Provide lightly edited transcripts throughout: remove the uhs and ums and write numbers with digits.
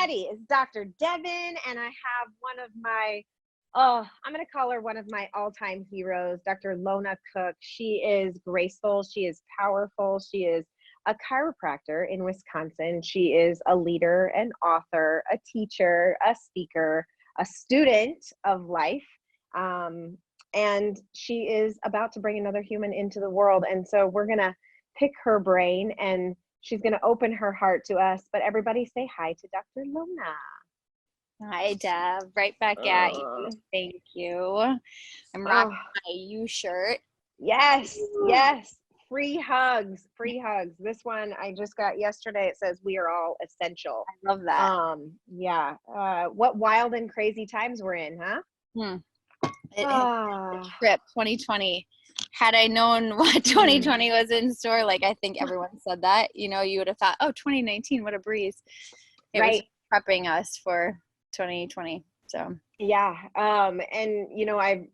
everybody. It's Dr. Devin, and I have one of my, I'm going to call her one of my all-time heroes, Dr. Lona Cook. She is graceful. She is powerful. She is a chiropractor in Wisconsin. She is a leader, an author, a teacher, a speaker, a student of life. And she is about to bring another human into the world. And so we're going to pick her brain, and she's going to open her heart to us. But everybody say hi to Dr. Lona. Hi, Deb. Right back at you. Thank you. I'm rocking my U shirt. Yes. Free hugs. This one I just got yesterday. It says we are all essential. I love that. Yeah. What wild and crazy times we're in, huh? Trip 2020. Had I known what 2020 was in store, like I think everyone said that, you would have thought, oh, 2019, what a breeze. It was prepping us for 2020. So yeah. And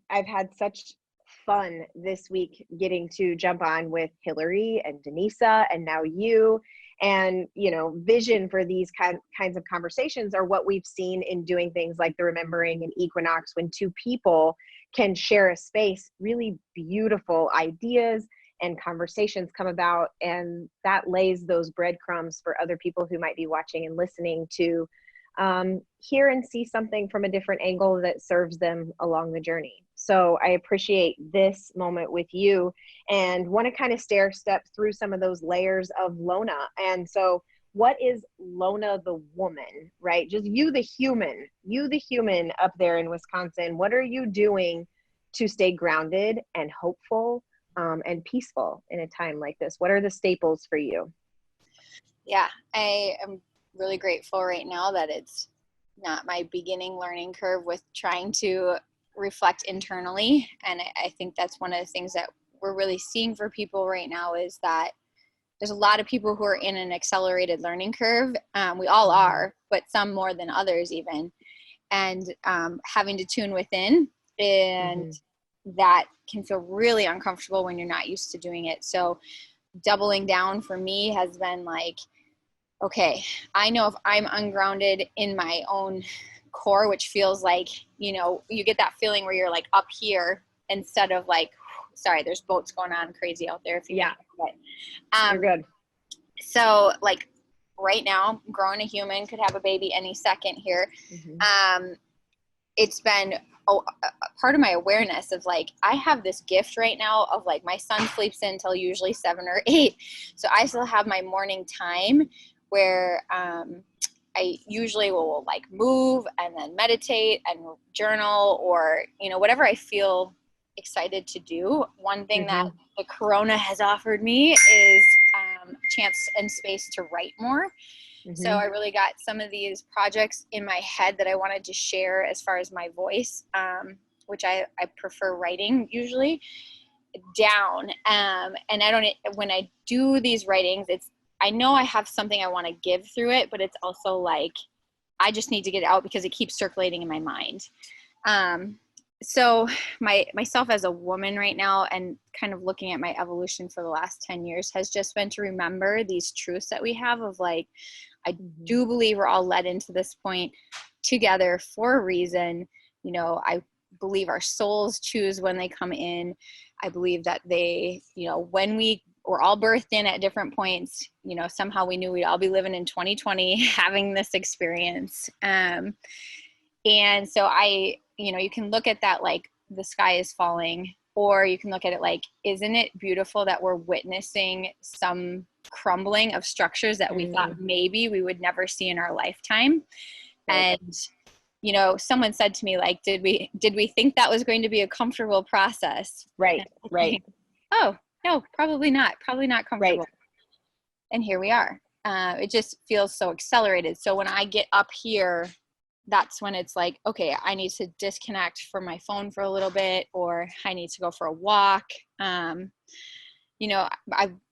I've had such fun this week getting to jump on with Hillary and Denisa and now you. And vision for these kinds of conversations are what we've seen in doing things like the Remembering and Equinox, when two people can share a space, really beautiful ideas and conversations come about, and that lays those breadcrumbs for other people who might be watching and listening to hear and see something from a different angle that serves them along the journey. So I appreciate this moment with you and want to kind of stair step through some of those layers of Lona. And so what is Lona the woman, right? Just you the human up there in Wisconsin. What are you doing to stay grounded and hopeful and peaceful in a time like this? What are the staples for you? Yeah, I am really grateful right now that it's not my beginning learning curve with trying to reflect internally. And I think that's one of the things that we're really seeing for people right now is that there's a lot of people who are in an accelerated learning curve. We all are, but some more than others even. And having to tune within, and that can feel really uncomfortable when you're not used to doing it. So doubling down for me has been like, okay, I know if I'm ungrounded in my own core, which feels like, you get that feeling where you're like up here instead of like, sorry, there's boats going on crazy out there. If you you're good. So like right now, growing a human, could have a baby any second here. It's been a part of my awareness of like, I have this gift right now of like, my son sleeps in until usually 7 or 8. So I still have my morning time where I usually will like move and then meditate and journal or, whatever I feel excited to do. One thing that the corona has offered me is a chance and space to write more. So I really got some of these projects in my head that I wanted to share as far as my voice, which I prefer writing usually down. And when I do these writings, I know I have something I want to give through it, but it's also like, I just need to get it out because it keeps circulating in my mind. So myself as a woman right now, and kind of looking at my evolution for the last 10 years, has just been to remember these truths that we have of like, I do believe we're all led into this point together for a reason. I believe our souls choose when they come in. I believe that they, when we were all birthed in at different points, somehow we knew we'd all be living in 2020, having this experience. And so you can look at that like the sky is falling, or you can look at it like, isn't it beautiful that we're witnessing some crumbling of structures that we thought maybe we would never see in our lifetime? And, someone said to me, like, did we think that was going to be a comfortable process? Right. Oh, no, probably not comfortable. Right. And here we are. It just feels so accelerated. So when I get up here, that's when it's like, okay, I need to disconnect from my phone for a little bit, or I need to go for a walk. I've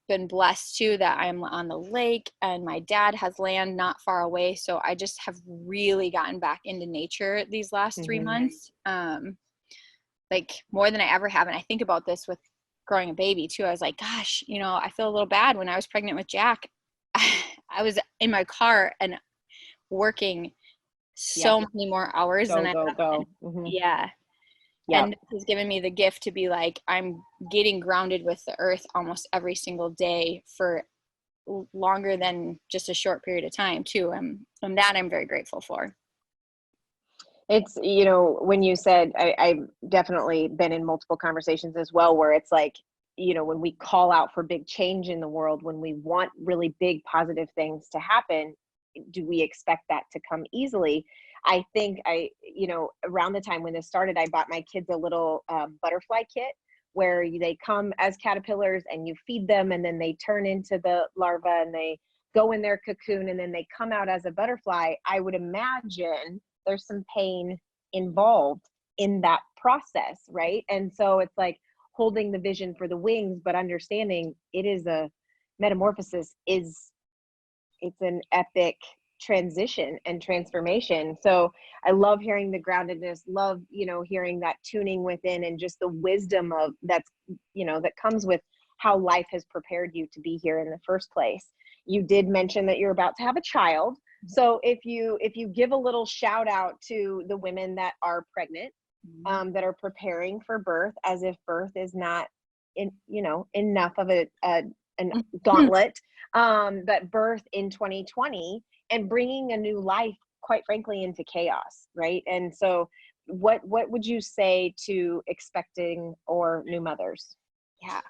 been blessed too that I'm on the lake and my dad has land not far away. So I just have really gotten back into nature these last 3 months, like more than I ever have. And I think about this with growing a baby too. I was like, gosh, I feel a little bad when I was pregnant with Jack. I was in my car and working so many more hours than go. Mm-hmm. Yeah. Yep. And this has given me the gift to be like, I'm getting grounded with the earth almost every single day for longer than just a short period of time too. And that I'm very grateful for. It's, you know, when you said, I've definitely been in multiple conversations as well, where it's like, you know, when we call out for big change in the world, when we want really big positive things to happen, do we expect that to come easily? I think you know, around the time when this started, I bought my kids a little butterfly kit where they come as caterpillars and you feed them and then they turn into the larva and they go in their cocoon and then they come out as a butterfly. I would imagine there's some pain involved in that process, right? And so it's like holding the vision for the wings, but understanding it is a metamorphosis it's an epic transition and transformation. So I love hearing the groundedness, love, you know, hearing that tuning within and just the wisdom of that's, you know, that comes with how life has prepared you to be here in the first place. You did mention that you're about to have a child. So if you give a little shout out to the women that are pregnant, that are preparing for birth, as if birth is not enough of an gauntlet, but birth in 2020 and bringing a new life, quite frankly, into chaos, right? And so what would you say to expecting or new mothers? Yeah,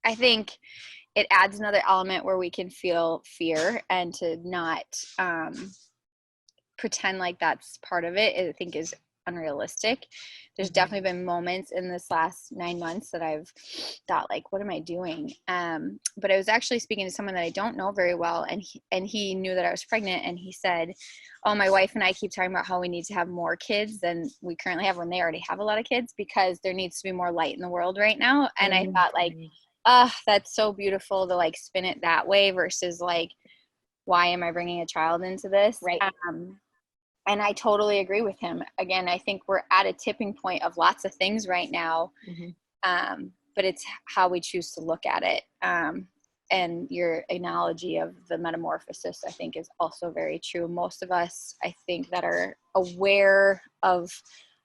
I think it adds another element where we can feel fear and to not pretend like that's part of it, I think is unrealistic. There's definitely been moments in this last 9 months that I've thought like, what am I doing? But I was actually speaking to someone that I don't know very well, and he knew that I was pregnant, and he said, oh, my wife and I keep talking about how we need to have more kids than we currently have when they already have a lot of kids, because there needs to be more light in the world right now. And I thought like, that's so beautiful to like spin it that way versus like, why am I bringing a child into this? Right. And I totally agree with him. Again, I think we're at a tipping point of lots of things right now, but it's how we choose to look at it. And your analogy of the metamorphosis, I think, is also very true. Most of us, I think, that are aware of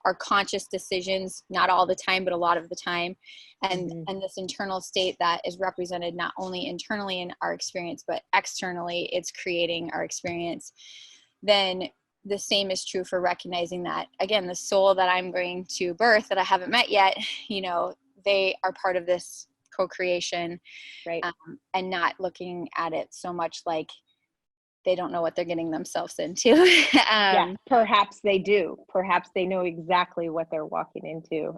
our conscious decisions, not all the time, but a lot of the time, and this internal state that is represented not only internally in our experience, but externally, it's creating our experience. Then the same is true for recognizing that, again, the soul that I'm bringing to birth that I haven't met yet, you know, they are part of this co-creation, right? And not looking at it so much like they don't know what they're getting themselves into. Yeah, perhaps they do. Perhaps they know exactly what they're walking into.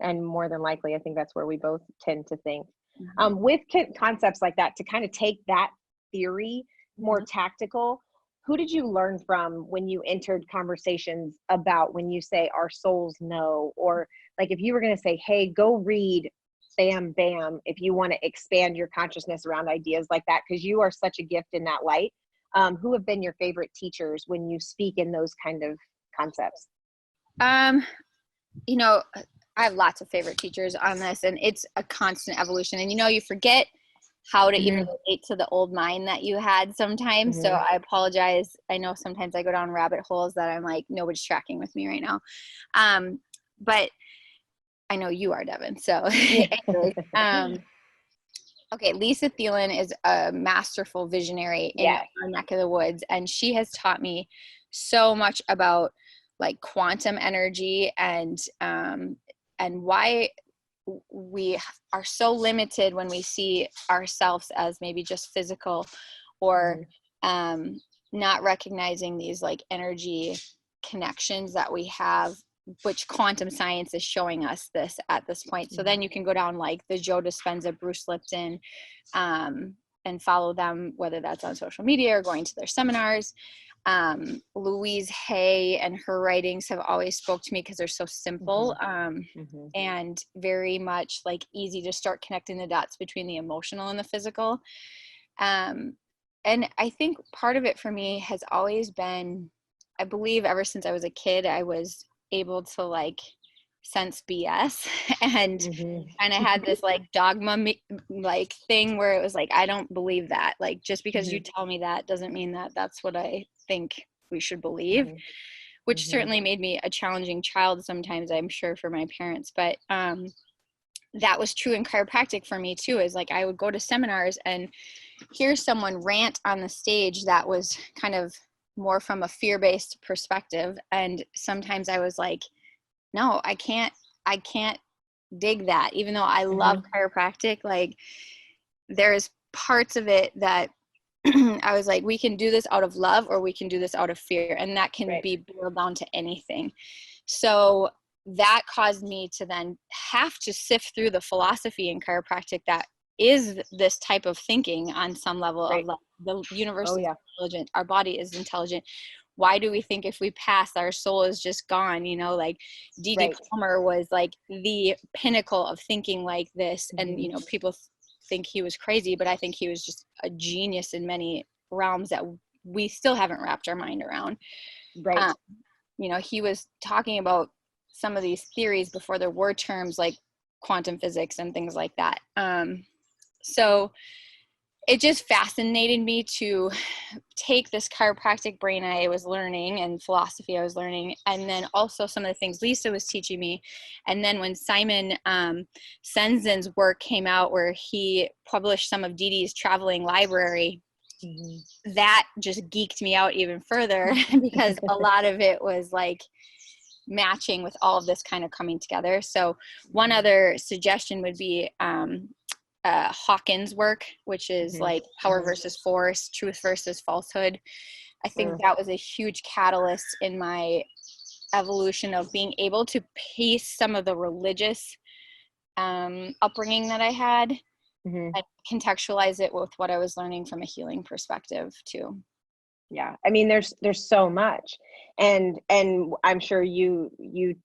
And more than likely, I think that's where we both tend to think. With concepts like that, to kind of take that theory more tactical, who did you learn from when you entered conversations about when you say our souls know, or like if you were going to say, hey, go read bam, bam, if you want to expand your consciousness around ideas like that, because you are such a gift in that light. Who have been your favorite teachers when you speak in those kind of concepts? You know, I have lots of favorite teachers on this, and it's a constant evolution. And, you know, you forget how to even relate to the old mind that you had sometimes. So I apologize. I know sometimes I go down rabbit holes that I'm like, nobody's tracking with me right now. But I know you are, Devin. So okay, Lisa Thielen is a masterful visionary in our neck of the woods, and she has taught me so much about like quantum energy and why we are so limited when we see ourselves as maybe just physical, or not recognizing these like energy connections that we have, which quantum science is showing us this at this point. So then you can go down like the Joe Dispenza, Bruce Lipton, and follow them, whether that's on social media or going to their seminars. Louise Hay and her writings have always spoke to me because they're so simple, and very much like easy to start connecting the dots between the emotional and the physical. And I think part of it for me has always been, I believe ever since I was a kid, I was able to like sense BS and Mm-hmm. kind of had this like dogma like thing where it was like, I don't believe that. Like, just because you Mm-hmm. tell me that doesn't mean that that's what I think we should believe, which Mm-hmm. certainly made me a challenging child sometimes, I'm sure, for my parents. But that was true in chiropractic for me too, is like I would go to seminars and hear someone rant on the stage that was kind of more from a fear-based perspective. And sometimes I was like, no, I can't dig that. Even though I love Mm-hmm. chiropractic, like there's parts of it that I was like, we can do this out of love or we can do this out of fear. And that can Right. be boiled down to anything. So that caused me to then have to sift through the philosophy in chiropractic that is this type of thinking on some level of Right. like, the universe Oh is yeah. intelligent, our body is intelligent. Why do we think if we pass our soul is just gone? You know, like D.D. Right. Palmer was like the pinnacle of thinking like this. And, Mm-hmm. you know, people think he was crazy, but I think he was just a genius in many realms that we still haven't wrapped our mind around. Right. You know, he was talking about some of these theories before there were terms like quantum physics and things like that. So it just fascinated me to take this chiropractic brain I was learning and philosophy I was learning, and then also some of the things Lisa was teaching me. And then when Simon Senzen's work came out, where he published some of Dee Dee's traveling library, Mm-hmm. that just geeked me out even further because a lot of it was like matching with all of this kind of coming together. So one other suggestion would be Hawkins' work, which is Mm-hmm. like power versus force, truth versus falsehood. I think that was a huge catalyst in my evolution of being able to piece some of the religious upbringing that I had Mm-hmm. and contextualize it with what I was learning from a healing perspective too. Yeah, I mean, there's so much, and I'm sure you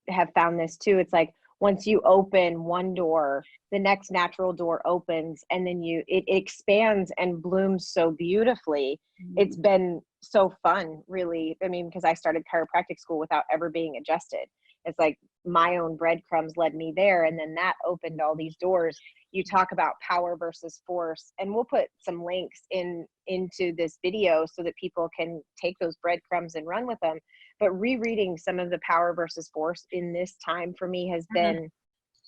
have found this too. It's like once you open one door, the next natural door opens, and then it expands and blooms so beautifully. It's been so fun, really. I mean, because I started chiropractic school without ever being adjusted. It's like my own breadcrumbs led me there, and then that opened all these doors. You talk about power versus force, and we'll put some links into this video so that people can take those breadcrumbs and run with them. But rereading some of the power versus force in this time for me has been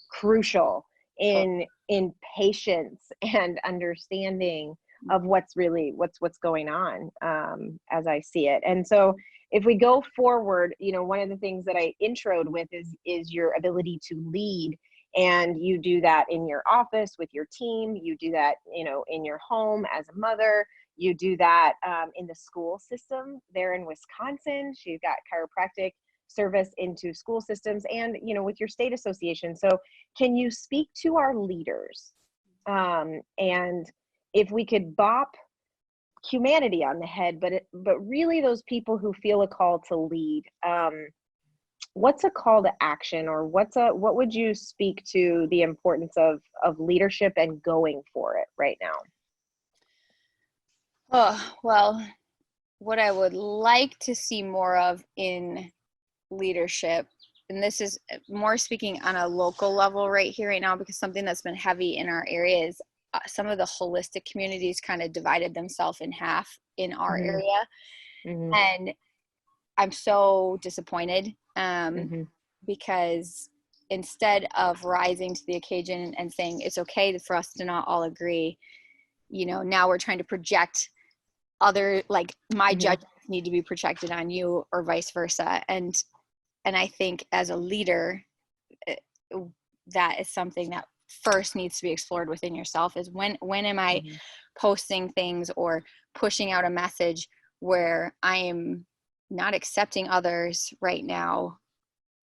crucial in patience and understanding of what's going on, as I see it. And so if we go forward, you know, one of the things that I introed with is your ability to lead. And you do that in your office with your team. You do that, you know, in your home as a mother. You do that in the school system there in Wisconsin. She's got chiropractic service into school systems and, you know, with your state association. So can you speak to our leaders? And if we could bop humanity on the head, but really those people who feel a call to lead, what's a call to action, or what would you speak to the importance of leadership and going for it right now? Oh, well, what I would like to see more of in leadership, and this is more speaking on a local level right here right now, because something that's been heavy in our area is some of the holistic communities kind of divided themselves in half in our Mm-hmm. area. Mm-hmm. And I'm so disappointed Mm-hmm. because instead of rising to the occasion and saying it's okay for us to not all agree, you know, now we're trying to project other, like my Mm-hmm. judgments need to be projected on you or vice versa. And I think as a leader, that is something that first needs to be explored within yourself, is when am I Mm-hmm. posting things or pushing out a message where I am not accepting others right now,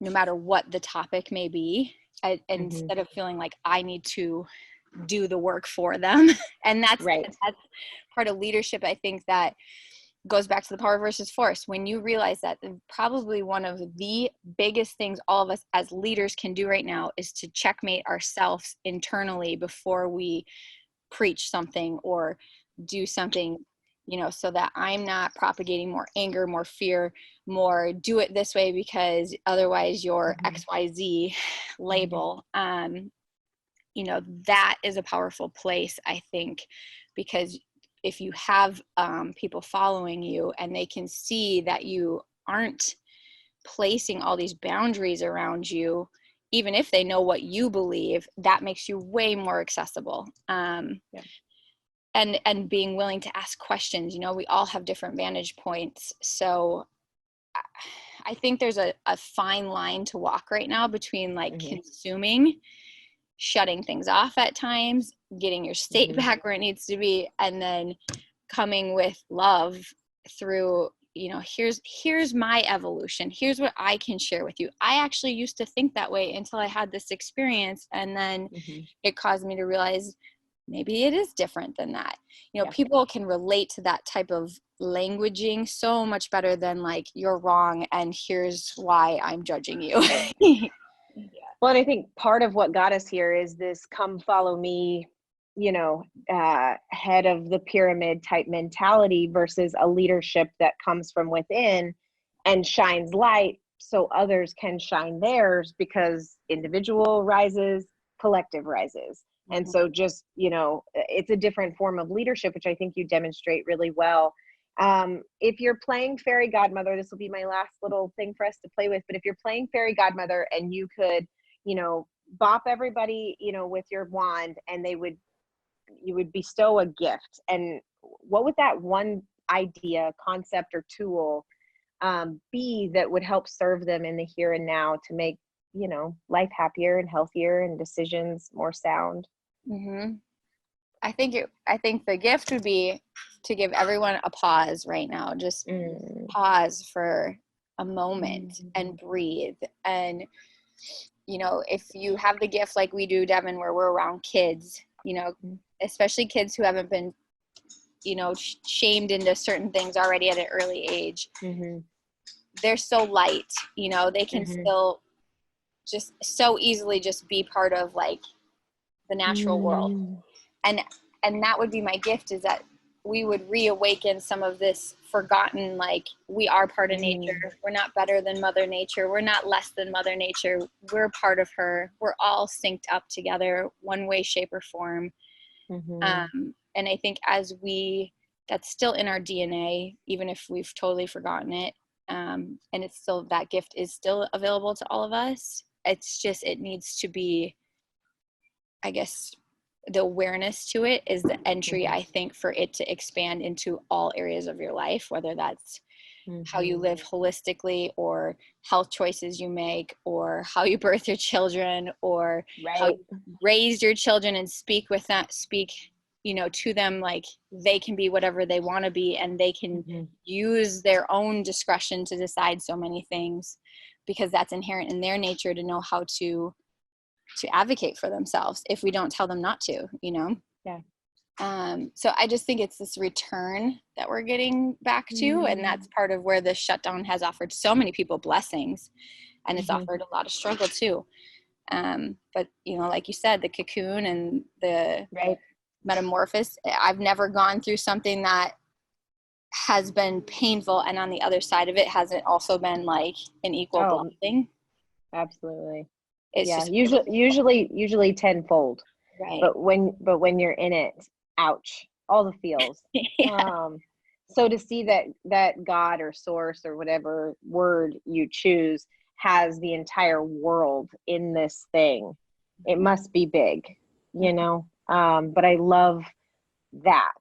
no matter what the topic may be, Mm-hmm. instead of feeling like I need to do the work for them. And that's Right. part of leadership. I think that goes back to the power versus force. When you realize that probably one of the biggest things all of us as leaders can do right now is to checkmate ourselves internally before we preach something or do something so that I'm not propagating more anger, more fear, more do it this way because otherwise you're XYZ label. That is a powerful place, I think, because if you have people following you and they can see that you aren't placing all these boundaries around you, even if they know what you believe, that makes you way more accessible. And being willing to ask questions. We all have different vantage points. So I think there's a fine line to walk right now between like consuming, shutting things off at times, getting your state back where it needs to be, and then coming with love through, here's my evolution. Here's what I can share with you. I actually used to think that way until I had this experience. And then it caused me to realize maybe it is different than that. People can relate to that type of languaging so much better than like, you're wrong and here's why I'm judging you. Well, and I think part of what got us here is this come follow me, head of the pyramid type mentality versus a leadership that comes from within and shines light so others can shine theirs, because individual rises, collective rises. And so just, it's a different form of leadership, which I think you demonstrate really well. If you're playing fairy godmother, this will be my last little thing for us to play with, but if you're playing fairy godmother and you could, bop everybody, with your wand, and you would bestow a gift, and what would that one idea, concept, or tool be that would help serve them in the here and now to make, life happier and healthier and decisions more sound? I think the gift would be to give everyone a pause right now. Just pause for a moment and breathe. And, if you have the gift like we do, Devin, where we're around kids, especially kids who haven't been, shamed into certain things already at an early age, they're so light, they can still just so easily just be part of like the natural world. And that would be my gift, is that we would reawaken some of this forgotten, like, we are part of nature. We're not better than Mother Nature. We're not less than Mother Nature. We're part of her. We're all synced up together, one way, shape, or form. And I think that's still in our DNA, even if we've totally forgotten it. And it's still, that gift is still available to all of us. It's just, it needs to be, I guess, the awareness to it is the entry, I think, for it to expand into all areas of your life, whether that's how you live holistically, or health choices you make, or how you birth your children, or how you raise your children and speak to them like they can be whatever they want to be, and they can use their own discretion to decide so many things, because that's inherent in their nature to know how to advocate for themselves if we don't tell them not to, so I just think it's this return that we're getting back to, and that's part of where the shutdown has offered so many people blessings, and it's offered a lot of struggle too. But like you said, the cocoon and the metamorphosis, I've never gone through something that has been painful and on the other side of it hasn't also been like an equal blessing. Absolutely. It's just usually tenfold. Right. But when you're in it, ouch, all the feels. So to see that God or source or whatever word you choose has the entire world in this thing, it must be big, but I love that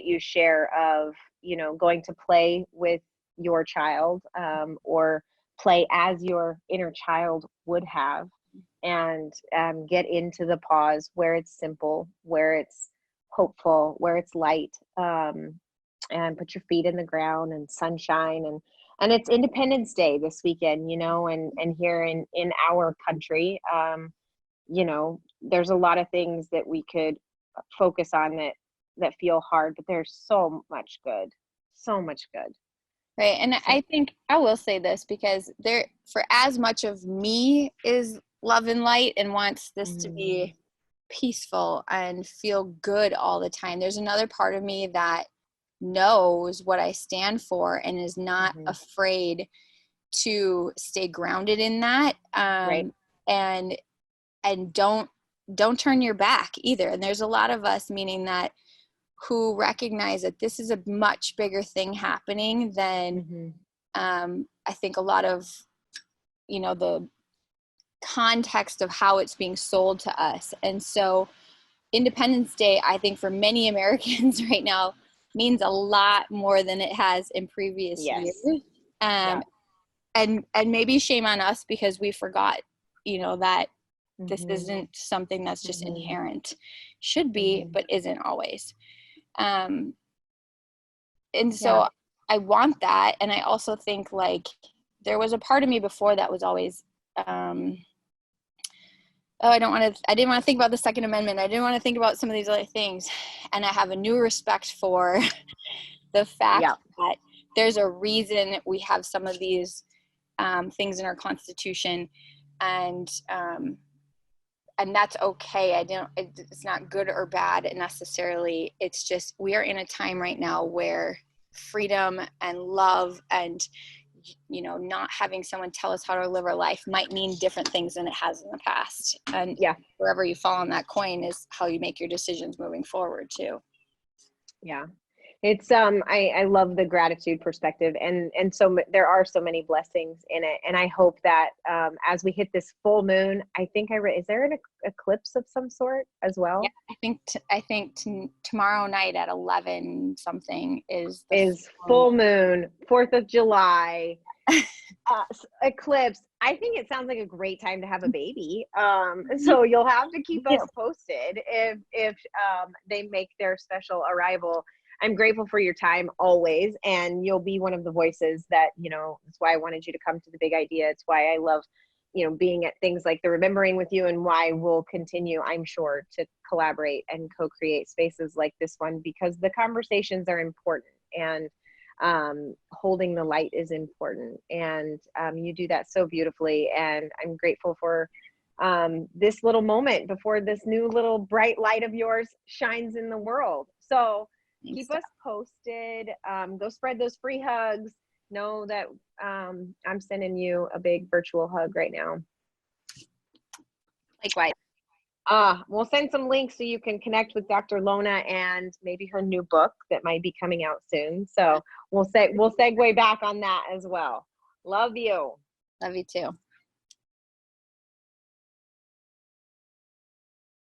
you share of, going to play with your child, or play as your inner child would have, and get into the pause where it's simple, where it's hopeful, where it's light, and put your feet in the ground and sunshine. And it's Independence Day this weekend, and here in our country, there's a lot of things that we could focus on that feel hard, but there's so much good. Right. And I think I will say this, because for as much of me is love and light and wants this to be peaceful and feel good all the time, there's another part of me that knows what I stand for and is not Mm-hmm. afraid to stay grounded in that. Right. And don't turn your back either. And there's a lot of us, meaning that, who recognize that this is a much bigger thing happening than, Mm-hmm. I think a lot of, the context of how it's being sold to us. And so Independence Day, I think for many Americans right now, means a lot more than it has in previous Yes. years. Yeah. And maybe shame on us because we forgot, that this Mm-hmm. isn't something that's just Mm-hmm. inherent. Should be, Mm-hmm. but isn't always. And so Yeah. I want that. And I also think like there was a part of me before that was always, I didn't want to think about the Second Amendment. I didn't want to think about some of these other things. And I have a new respect for the fact Yeah. that there's a reason we have some of these things in our Constitution, and that's okay. It's not good or bad necessarily. It's just, we are in a time right now where freedom and love and, not having someone tell us how to live our life might mean different things than it has in the past. And Yeah. wherever you fall on that coin is how you make your decisions moving forward too. Yeah. It's I love the gratitude perspective, and so there are so many blessings in it, and I hope that as we hit this full moon, I think is there an eclipse of some sort as well? Yeah, I think tomorrow night at 11 something is full moon, 4th of July. Eclipse. I think it sounds like a great time to have a baby. So you'll have to keep us posted if they make their special arrival. I'm grateful for your time always, and you'll be one of the voices that, it's why I wanted you to come to the Big Idea. It's why I love, being at things like the Remembering with you, and why we'll continue, I'm sure, to collaborate and co-create spaces like this one, because the conversations are important, and holding the light is important, and you do that so beautifully, and I'm grateful for this little moment before this new little bright light of yours shines in the world. So keep us posted. Go spread those free hugs. Know that I'm sending you a big virtual hug right now. Likewise. We'll send some links so you can connect with Dr. Lona and maybe her new book that might be coming out soon. So we'll segue back on that as well. Love you. Love you too.